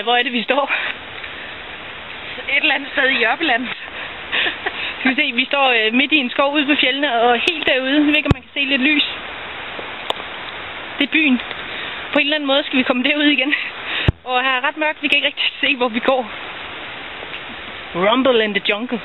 hvor er det, vi står? Et eller andet sted i Jørpeland. Skal vi se, vi står midt i en skov ude på fjellene, og helt derude, jeg ved ikke, om man kan se lidt lys. Det er byen. På en eller anden måde skal vi komme derud igen. Og her er ret mørkt, vi kan ikke rigtig se, hvor vi går. Rumble in the jungle.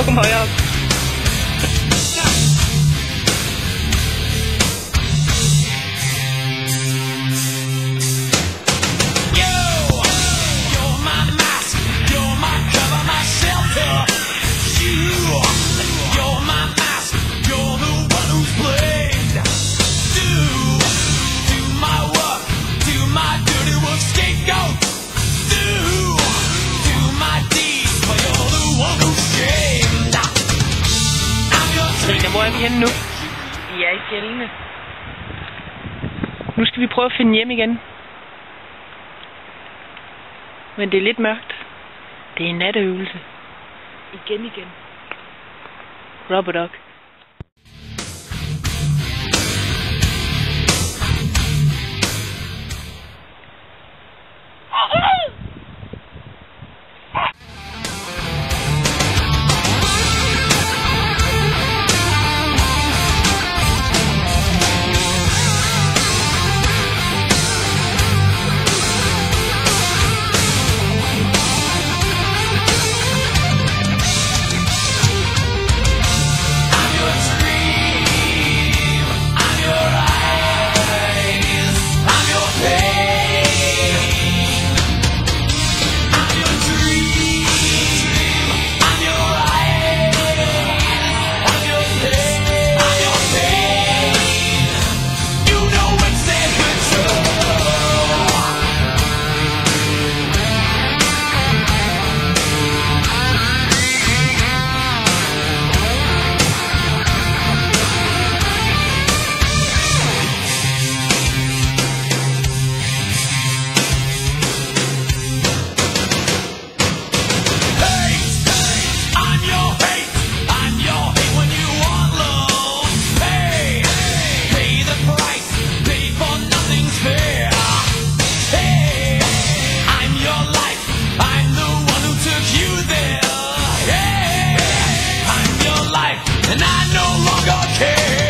Kom højere op. Hvor er vi henne nu? Vi er i fjellene. Nu skal vi prøve at finde hjem igen. Men det er lidt mørkt. Det er en natteøvelse. Igen. Rubber Duck. And I no longer care.